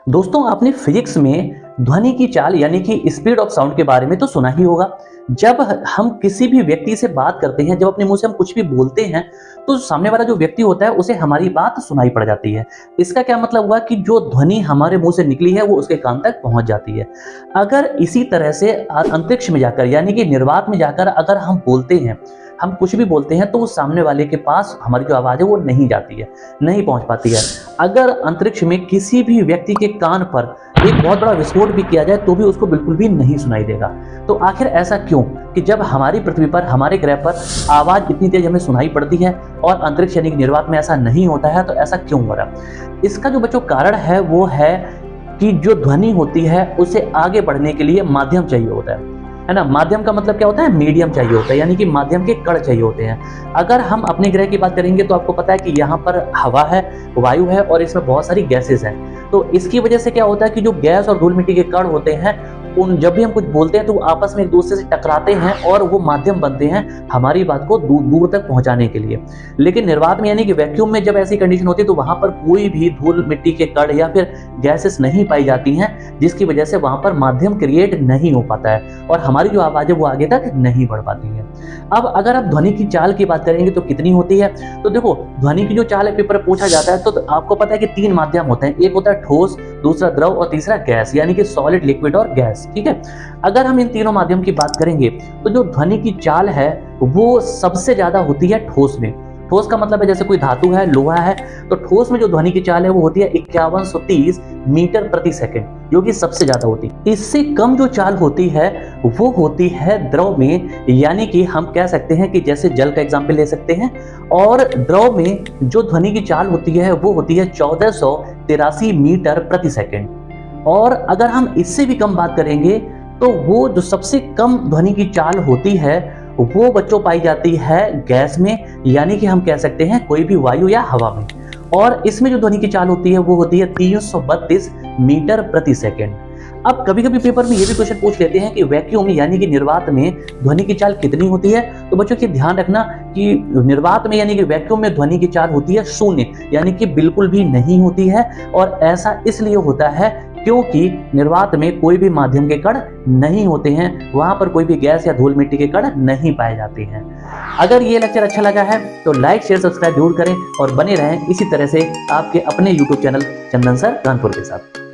दोस्तों, आपने फिजिक्स में ध्वनि की चाल यानी कि स्पीड ऑफ साउंड के बारे में तो सुना ही होगा। जब हम किसी भी व्यक्ति से बात करते हैं, जब अपने मुंह से हम कुछ भी बोलते हैं, तो सामने वाला जो व्यक्ति होता है उसे हमारी बात सुनाई पड़ जाती है। इसका क्या मतलब हुआ कि जो ध्वनि हमारे मुंह से निकली है वो उसके कान तक पहुंच जाती है। अगर इसी तरह से अंतरिक्ष में जाकर यानी कि निर्वात में जाकर अगर हम बोलते हैं, हम कुछ भी बोलते हैं, तो वो सामने वाले के पास हमारी जो आवाज़ है वो नहीं जाती है, नहीं पहुंच पाती है। अगर अंतरिक्ष में किसी भी व्यक्ति के कान पर एक बहुत बड़ा विस्फोट भी किया जाए तो भी उसको बिल्कुल भी नहीं सुनाई देगा। तो आखिर ऐसा क्यों कि जब हमारी पृथ्वी पर, हमारे ग्रह पर आवाज़ इतनी तेज हमें सुनाई पड़ती है और अंतरिक्ष यानी कि निर्वात में ऐसा नहीं होता है? तो ऐसा क्यों हो रहा? इसका जो बच्चों कारण है वो है कि जो ध्वनि होती है उसे आगे बढ़ने के लिए माध्यम चाहिए होता है ना। माध्यम का मतलब क्या होता है? मीडियम चाहिए होता है, यानी कि माध्यम के कण चाहिए होते हैं। अगर हम अपने ग्रह की बात करेंगे तो आपको पता है कि यहाँ पर हवा है, वायु है और इसमें बहुत सारी गैसेस हैं। तो इसकी वजह से क्या होता है कि जो गैस और धूल मिट्टी के कण होते हैं, उन जब भी हम कुछ बोलते हैं तो वो आपस में एक दूसरे से टकराते हैं और वो माध्यम बनते हैं हमारी बात को दूर दूर तक पहुंचाने के लिए। लेकिन निर्वात में यानी कि वैक्यूम में जब ऐसी कंडीशन होती है तो वहां पर कोई भी धूल मिट्टी के कण या फिर गैसेस नहीं पाई जाती हैं, जिसकी वजह से वहां पर माध्यम क्रिएट नहीं हो पाता है और हमारी जो आवाज है वो आगे तक नहीं बढ़ पाती है। अब अगर आप ध्वनि की चाल की बात करेंगे तो कितनी होती है? तो देखो, ध्वनि की जो चाल है पेपर पूछा जाता है तो आपको पता है कि 3 माध्यम होते हैं। एक होता है ठोस, दूसरा द्रव और तीसरा गैस, यानी कि सॉलिड, लिक्विड और गैस। ठीक है, अगर हम इन तीनों माध्यम की बात करेंगे तो जो ध्वनि की चाल है वो सबसे ज्यादा होती है ठोस में। ठोस का मतलब है जैसे कोई धातु है, लोहा है, तो ठोस में जो ध्वनि की चाल है वो होती है 5130 मीटर प्रति सेकंड, जो कि सबसे ज्यादा होती है। इससे कम जो चाल होती है वो होती है द्रव में, यानी कि हम कह सकते हैं कि जैसे जल का एग्जाम्पल ले सकते हैं। और द्रव में जो ध्वनि की चाल होती है वो होती है 1483 मीटर प्रति सेकंड। और अगर हम इससे भी कम बात करेंगे तो वो जो सबसे कम ध्वनि की चाल होती है वो बच्चों पाई जाती है गैस में, यानी कि हम कह सकते हैं कोई भी वायु या हवा में। और इसमें जो ध्वनि की चाल होती है वो होती है 332 मीटर प्रति सेकंड। अब कभी कभी पेपर में ये भी क्वेश्चन पूछ लेते हैं कि वैक्यूम यानी कि निर्वात में ध्वनि की चाल कितनी होती है? तो बच्चों की ध्यान रखना कि निर्वात में यानी कि वैक्यूम में ध्वनि की चाल होती है 0, यानी कि बिल्कुल भी नहीं होती है। और ऐसा इसलिए होता है क्योंकि निर्वात में कोई भी माध्यम के कण नहीं होते हैं, वहां पर कोई भी गैस या धूल मिट्टी के कण नहीं पाए जाते हैं। अगर ये लेक्चर अच्छा लगा है तो लाइक, शेयर, सब्सक्राइब जरूर करें और बने रहें इसी तरह से आपके अपने YouTube चैनल चंदन सर कानपुर के साथ।